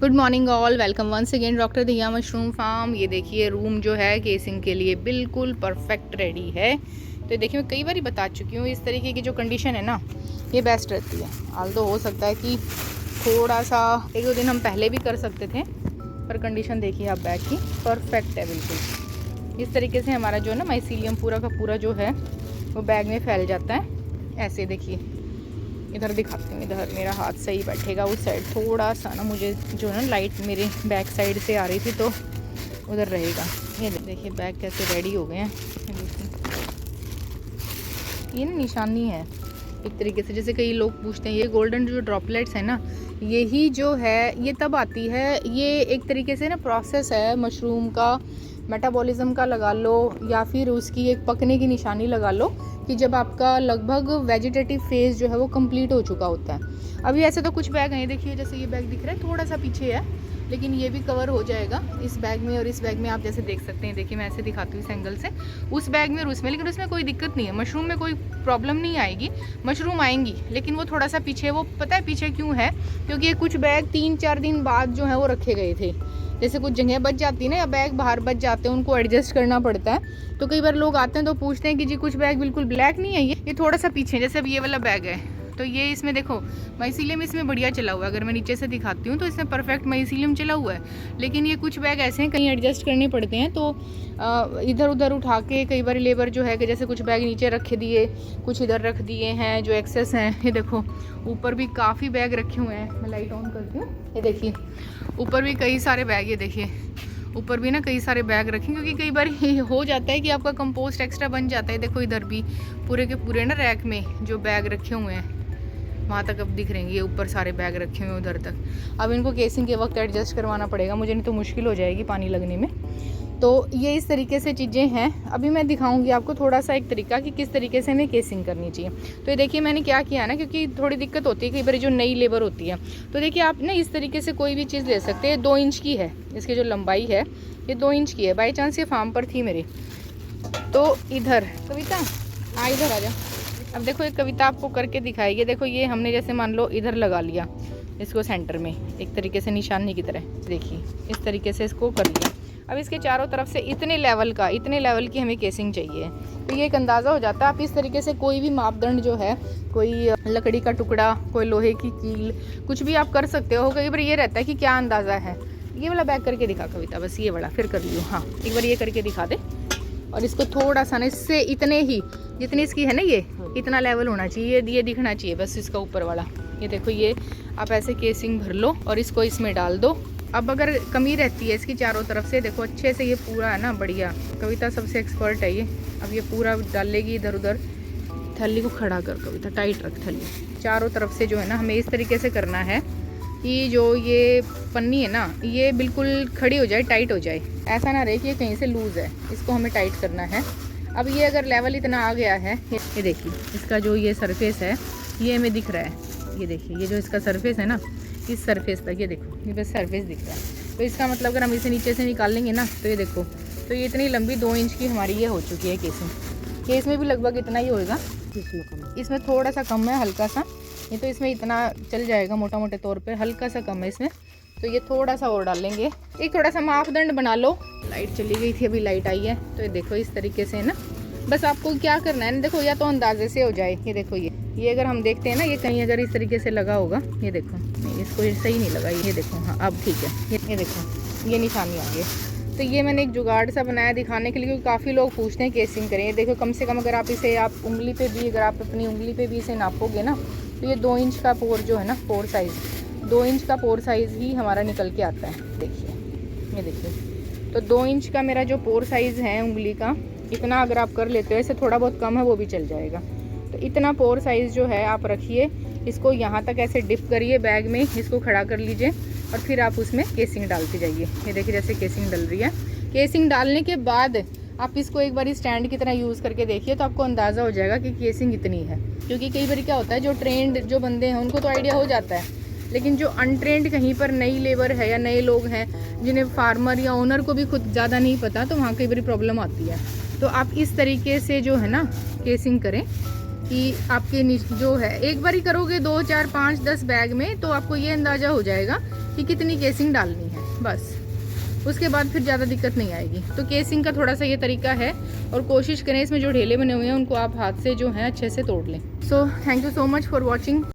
Good morning all, welcome once again doctor Diya mushroom farm. ये देखिए room जो है केसिंग के लिए बिल्कुल परफेक्ट रेडी है। तो देखिए मैं कई बार बता चुकी हूँ, इस तरीके की जो कंडीशन है ना ये बेस्ट रहती है। हाल तो हो सकता है कि थोड़ा सा एक दो दिन हम पहले भी कर सकते थे, पर कंडीशन देखिए आप बैग की परफेक्ट है बिल्कुल। इस तरीके से हमारा जो है ना माइसीलियम पूरा का पूरा जो है वो बैग में फैल जाता है। ऐसे देखिए, इधर दिखाती हूँ, इधर मेरा हाथ सही बैठेगा। उस साइड थोड़ा सा ना मुझे जो है ना लाइट मेरे बैक साइड से आ रही थी तो उधर रहेगा। ये देखिए बैग कैसे रेडी हो गए हैं। ये ना निशानी है एक तरीके से, जैसे कई लोग पूछते हैं ये गोल्डन जो ड्रॉपलेट्स है ना यही जो है ये तब आती है। ये एक तरीके से ना प्रोसेस है मशरूम का, मेटाबॉलिज्म का लगा लो, या फिर उसकी एक पकने की निशानी लगा लो कि जब आपका लगभग वेजिटेटिव फेज जो है वो कंप्लीट हो चुका होता है। अभी ऐसे तो कुछ बैग हैं, देखिए जैसे ये बैग दिख रहा है थोड़ा सा पीछे है, लेकिन ये भी कवर हो जाएगा इस बैग में और इस बैग में। आप जैसे देख सकते हैं, देखिए मैं ऐसे दिखाती हूँ इस एंगल से, उस बैग में और उसमें, लेकिन उसमें कोई दिक्कत नहीं है, मशरूम में कोई प्रॉब्लम नहीं आएगी। मशरूम आएंगी लेकिन वो थोड़ा सा पीछे, वो पता है पीछे क्यों है? क्योंकि ये कुछ बैग 3-4 दिन बाद जो है वो रखे गए थे। जैसे कुछ जगह बच जाती है ना या बैग बाहर बच जाते हैं, उनको एडजस्ट करना पड़ता है। तो कई बार लोग आते हैं तो पूछते हैं कि जी कुछ बैग बिल्कुल ब्लैक नहीं है, ये थोड़ा सा पीछे, जैसे अब ये वाला बैग है तो ये इसमें देखो माइसीलियम इसमें बढ़िया चला हुआ है। अगर मैं नीचे से दिखाती हूँ तो इसमें परफेक्ट माइसीलियम चला हुआ है, लेकिन ये कुछ बैग ऐसे हैं कहीं एडजस्ट करने पड़ते हैं। तो इधर उधर उठा के कई बार लेबर जो है कि जैसे कुछ बैग नीचे रख दिए, कुछ इधर रख दिए हैं जो एक्सेस हैं। ये देखो ऊपर भी काफ़ी बैग रखे हुए हैं, मैं लाइट ऑन करती हूँ। ये देखिए ऊपर भी कई सारे बैग, ये देखिए ऊपर भी ना कई सारे बैग रखें, क्योंकि कई बार हो जाता है कि आपका कंपोस्ट एक्स्ट्रा बन जाता है। देखो इधर भी पूरे के पूरे ना रैक में जो बैग रखे हुए हैं वहाँ तक अब दिख रहे हैं, ये ऊपर सारे बैग रखे हुए हैं उधर तक। अब इनको केसिंग के वक्त एडजस्ट करवाना पड़ेगा मुझे, नहीं तो मुश्किल हो जाएगी पानी लगने में। तो ये इस तरीके से चीज़ें हैं। अभी मैं दिखाऊंगी आपको थोड़ा सा एक तरीका कि किस तरीके से हमें केसिंग करनी चाहिए। तो ये देखिए मैंने क्या किया ना, क्योंकि थोड़ी दिक्कत होती है कई बार जो नई लेबर होती है। तो देखिए आप ना इस तरीके से कोई भी चीज़ ले सकते हैं। 2 इंच की है इसकी जो लंबाई है, ये 2 इंच की है। बाई चांस ये फार्म पर थी मेरी, तो इधर कविता इधर आ जा। अब देखो ये कविता आपको करके दिखाएगी। देखो ये हमने जैसे मान लो इधर लगा लिया इसको सेंटर में एक तरीके से निशानी की तरह, देखिए इस तरीके से इसको कर लिया। अब इसके चारों तरफ से इतने लेवल की हमें केसिंग चाहिए। तो ये एक अंदाज़ा हो जाता है। आप इस तरीके से कोई भी मापदंड जो है, कोई लकड़ी का टुकड़ा, कोई लोहे की कील, कुछ भी आप कर सकते हो। कई बार ये रहता है कि क्या अंदाज़ा है। ये वाला बैग करके दिखा कविता, बस ये वाला फिर कर लियो। हाँ एक बार ये करके दिखा दे, और इसको थोड़ा सा ना इससे इतने ही जितनी इसकी है ना ये इतना लेवल होना चाहिए, ये दिखना चाहिए बस इसका ऊपर वाला। ये देखो ये आप ऐसे केसिंग भर लो और इसको इसमें डाल दो। अब अगर कमी रहती है इसकी चारों तरफ से, देखो अच्छे से ये पूरा है ना बढ़िया। कविता सबसे एक्सपर्ट है ये। अब ये पूरा डालेगी इधर उधर। थैली को खड़ा कर कविता, टाइट रख थैली। चारों तरफ से जो है ना हमें इस तरीके से करना है कि जो ये पन्नी है ना ये बिल्कुल खड़ी हो जाए, टाइट हो जाए। ऐसा ना रहे कि ये कहीं से लूज़ है, इसको हमें टाइट करना है। अब ये अगर लेवल इतना आ गया है, ये देखिए इसका जो ये सरफेस है ये हमें दिख रहा है। ये देखिए ये जो इसका सरफेस है ना, इस सरफेस तक ये देखो ये बस सरफेस दिख रहा है। तो इसका मतलब अगर हम इसे नीचे से निकाल लेंगे ना तो ये देखो, तो ये इतनी लंबी 2 इंच की हमारी ये हो चुकी है केसिंग। केस में भी लगभग इतना ही होएगा, इसमें थोड़ा सा कम है, हल्का सा। ये तो इसमें इतना चल जाएगा मोटा मोटे तौर पे, हल्का सा कम है इसमें। तो ये थोड़ा सा और डालेंगे, एक थोड़ा सा मापदंड बना लो। लाइट चली गई थी, अभी लाइट आई है। तो ये देखो इस तरीके से ना, बस आपको क्या करना है ना, देखो या तो अंदाजे से हो जाए। ये देखो ये अगर हम देखते हैं ना, ये कहीं अगर इस तरीके से लगा होगा, ये देखो नहीं इसको ये सही नहीं लगा, ये देखो हाँ अब ठीक है। ये देखो ये निशानी आ गई। तो ये मैंने एक जुगाड़ सा बनाया दिखाने के लिए, क्योंकि काफ़ी लोग पूछते हैं केसिंग करें। ये देखो कम से कम अगर आप इसे आप उंगली पे भी, अगर आप अपनी उंगली पे भी इसे नापोगे ना तो ये 2 इंच का पोर जो है ना, पोर साइज़ 2 इंच का पोर साइज़ ही हमारा निकल के आता है। देखिए ये देखिए, तो 2 इंच का मेरा जो पोर साइज़ है उंगली का, इतना अगर आप कर लेते हो, ऐसे थोड़ा बहुत कम है वो भी चल जाएगा। तो इतना पोर साइज़ जो है आप रखिए, इसको यहाँ तक ऐसे डिप करिए बैग में, इसको खड़ा कर लीजिए और फिर आप उसमें केसिंग डालते जाइए। ये देखिए जैसे केसिंग डल रही है। केसिंग डालने के बाद आप इसको एक बार स्टैंड की तरह यूज़ करके देखिए, तो आपको अंदाज़ा हो जाएगा कि केसिंग इतनी है। क्योंकि कई बार क्या होता है, जो ट्रेंड जो बंदे हैं उनको तो आइडिया हो जाता है, लेकिन जो अनट्रेंड कहीं पर नई लेबर है या नए लोग हैं जिन्हें फार्मर या ओनर को भी खुद ज़्यादा नहीं पता, तो वहाँ कई बार प्रॉब्लम आती है। तो आप इस तरीके से जो है ना केसिंग करें कि आपके जो है एक बार ही करोगे 2, 4, 5, 10 बैग में, तो आपको ये अंदाज़ा हो जाएगा कि कितनी केसिंग डालनी है, बस उसके बाद फिर ज़्यादा दिक्कत नहीं आएगी। तो केसिंग का थोड़ा सा ये तरीका है, और कोशिश करें इसमें जो ढेले बने हुए हैं उनको आप हाथ से जो हैं अच्छे से तोड़ लें। So thank you so much for watching.